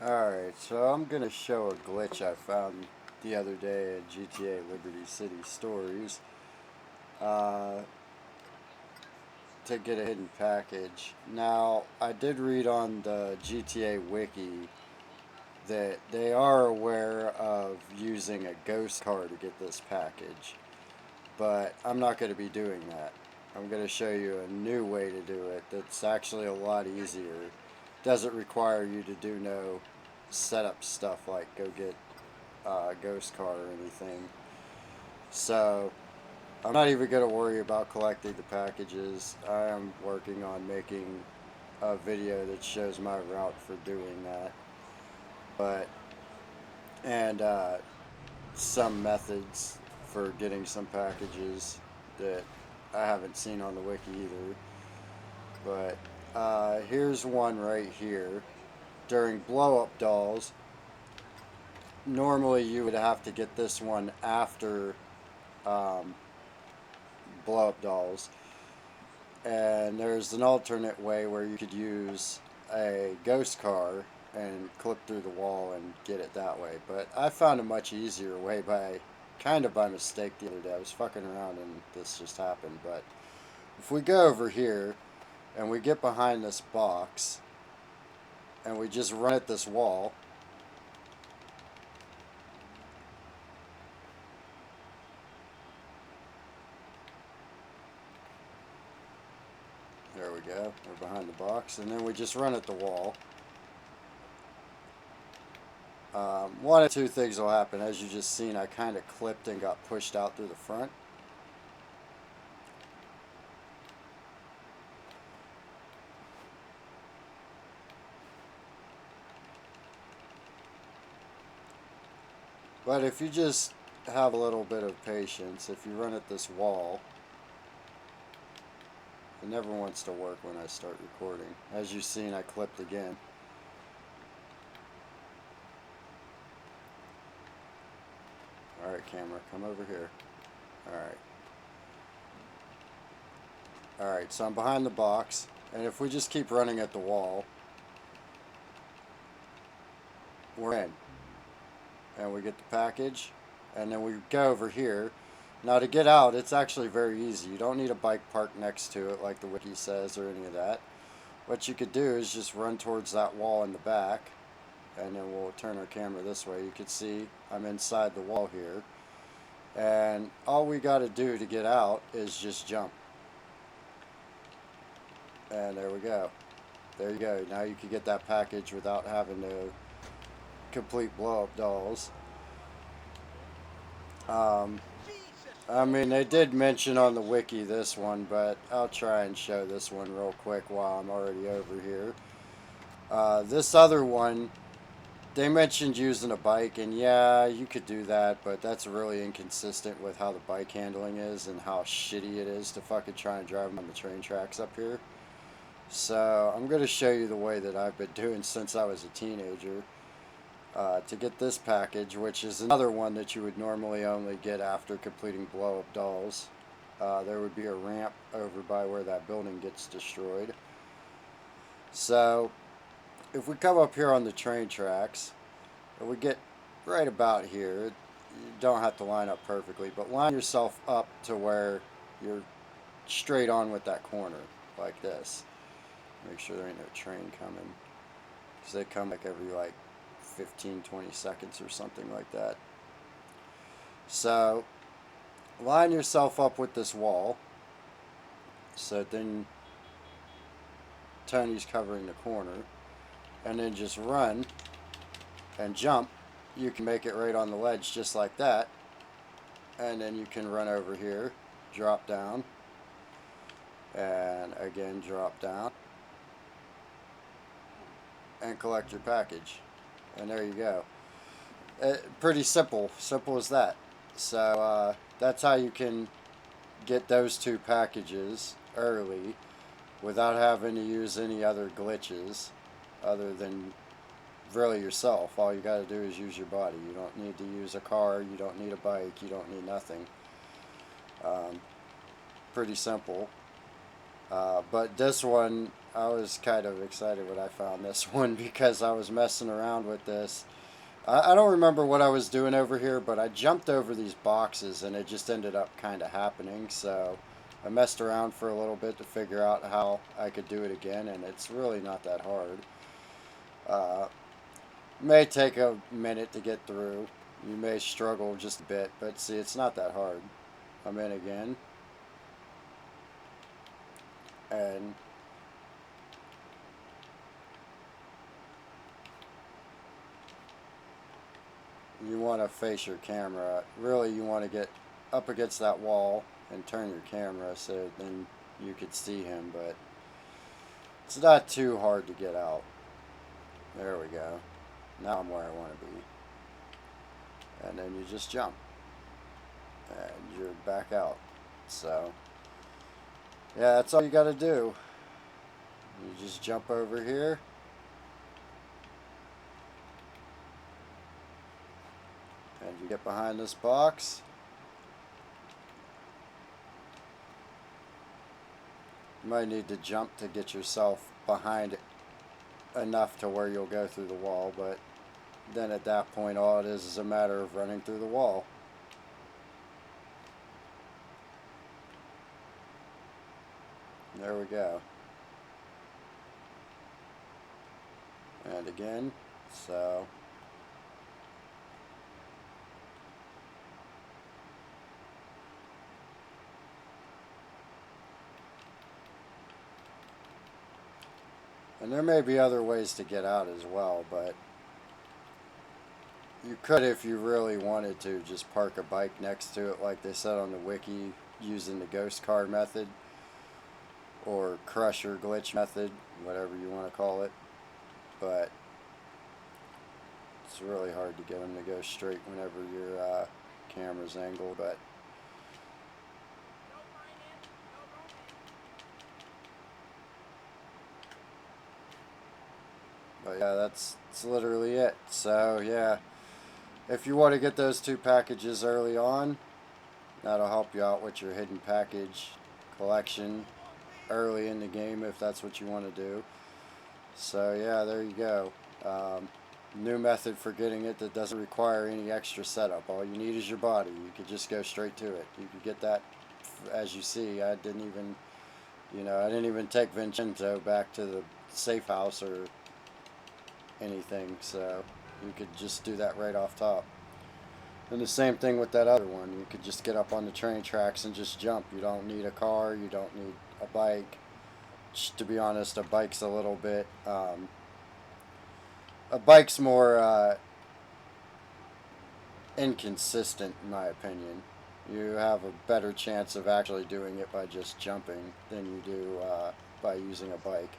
Alright, so I'm going to show a glitch I found the other day at GTA Liberty City Stories to get a hidden package. Now, I did read on the GTA Wiki that they are aware of using a ghost car to get this package, but I'm not going to be doing that. I'm going to show you a new way to do it that's actually a lot easier. Doesn't require you to do no setup stuff like go get ghost car or anything. So I'm not even going to worry about collecting the packages. I am working on making a video that shows my route for doing that. But and some methods for getting some packages that I haven't seen on the wiki either. But here's one right here. During blow up dolls, normally you would have to get this one after blow up dolls, and there's an alternate way where you could use a ghost car and clip through the wall and get it that way. But I found a much easier way by kind of by mistake the other day. I was fucking around and this just happened. But if we go over here and we get behind this box and we just run at this wall, there we go, we're behind the box, and then we just run at the wall. One of two things will happen. As you just seen, I kind of clipped and got pushed out through the front. But if you just have a little bit of patience, if you run at this wall, it never wants to work when I start recording. As you've seen, I clipped again. Alright, camera, come over here. Alright. Alright, so I'm behind the box, and if we just keep running at the wall, we're in. And we get the package, and then we go over here. Now to get out, it's actually very easy. You don't need a bike parked next to it like the wiki says or any of that. What you could do is just run towards that wall in the back, and then we'll turn our camera this way. You can see I'm inside the wall here, and all we got to do to get out is just jump. And there we go. There you go. Now you can get that package without having to complete blow up dolls. I mean, they did mention on the wiki this one, but I'll try and show this one real quick while I'm already over here. This other one, they mentioned using a bike, and yeah, you could do that, but that's really inconsistent with how the bike handling is and how shitty it is to fucking try and drive them on the train tracks up here. So I'm going to show you the way that I've been doing since I was a teenager. To get this package, which is another one that you would normally only get after completing blow-up dolls. There would be a ramp over by where that building gets destroyed. So, if we come up here on the train tracks, and we get right about here, you don't have to line up perfectly, but line yourself up to where you're straight on with that corner, like this. Make sure there ain't no train coming, because they come like every 15-20 seconds or something like that. So line yourself up with this wall, so then Tony's covering the corner, and then just run and jump. You can make it right on the ledge just like that, and then you can run over here, drop down, and again drop down, and collect your package. And there you go. Pretty simple as that. So that's how you can get those two packages early without having to use any other glitches other than really yourself. All you got to do is use your body. You don't need to use a car, you don't need a bike, you don't need nothing. Pretty simple. But this one I was kind of excited when I found this one because I was messing around with this. I don't remember what I was doing over here, but I jumped over these boxes and it just ended up kind of happening. So I messed around for a little bit to figure out how I could do it again, and it's really not that hard. Uh, may take a minute to get through. You may struggle just a bit, but see, it's not that hard. I'm in again, and you want to face your camera. Really, you want to get up against that wall and turn your camera so then you could see him, but it's not too hard to get out. There we go. Now I'm where I want to be. And then you just jump. And you're back out. So, yeah, that's all you got to do. You just jump over here. And you get behind this box. You might need to jump to get yourself behind it enough to where you'll go through the wall, but then at that point all it is a matter of running through the wall. There we go. And again, so and there may be other ways to get out as well, but you could, if you really wanted to, just park a bike next to it like they said on the wiki, using the ghost car method or crusher glitch method, whatever you want to call it. But it's really hard to get them to go straight whenever your camera's angled. But yeah, that's literally it. So yeah, if you want to get those two packages early on, that'll help you out with your hidden package collection early in the game if that's what you want to do. So yeah, there you go. New method for getting it that doesn't require any extra setup. All you need is your body. You could just go straight to it. You could get that, as you see. I didn't even take Vincenzo back to the safe house or anything. So you could just do that right off top. And the same thing with that other one. You could just get up on the train tracks and just jump. You don't need a car. You don't need a bike. To be honest, a bike's a little bit. A bike's more inconsistent, in my opinion. You have a better chance of actually doing it by just jumping than you do by using a bike,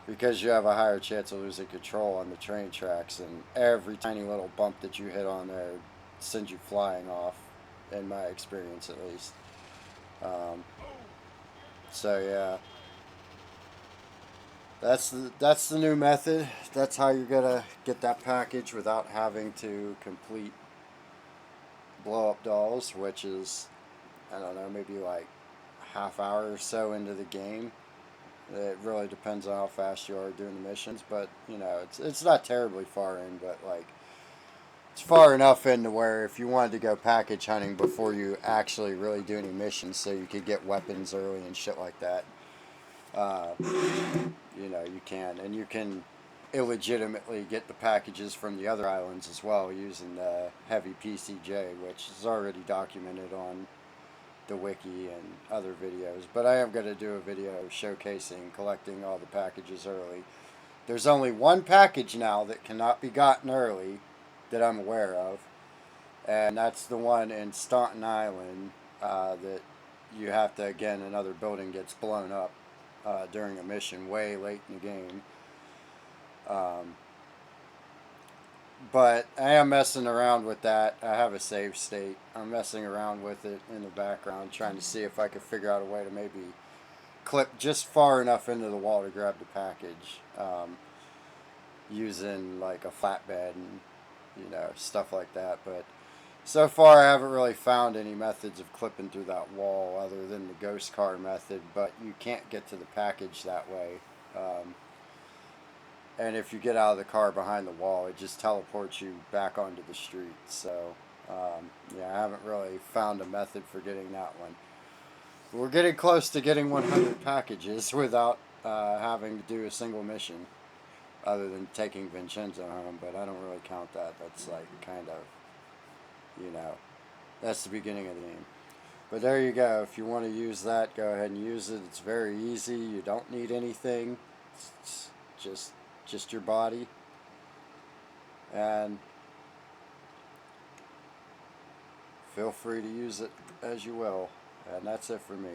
because you have a higher chance of losing control on the train tracks, and every tiny little bump that you hit on there sends you flying off, in my experience at least. So yeah, that's the new method. That's how you're gonna get that package without having to complete blow up dolls, which is, I don't know, maybe like a half hour or so into the game. It really depends on how fast you are doing the missions, but it's not terribly far in, but like it's far enough in to where if you wanted to go package hunting before you actually really do any missions, so you could get weapons early and shit like that, uh, you can, and you can illegitimately get the packages from the other islands as well using the heavy PCJ, which is already documented on the wiki and other videos. But I am going to do a video showcasing collecting all the packages early. There's only one package now that cannot be gotten early that I'm aware of, and that's the one in Staunton Island that you have to, again, another building gets blown up during a mission way late in the game. But I am messing around with that. I have a save state. I'm messing around with it in the background, trying to see if I could figure out a way to maybe clip just far enough into the wall to grab the package, using like a flatbed and stuff like that. But so far I haven't really found any methods of clipping through that wall other than the ghost car method. But you can't get to the package that way. And if you get out of the car behind the wall, it just teleports you back onto the street. So, yeah, I haven't really found a method for getting that one. We're getting close to getting 100 packages without having to do a single mission, other than taking Vincenzo home, but I don't really count that. That's like kind of, you know, that's the beginning of the game. But there you go. If you want to use that, go ahead and use it. It's very easy. You don't need anything. It's just your body. And feel free to use it as you will. And that's it for me.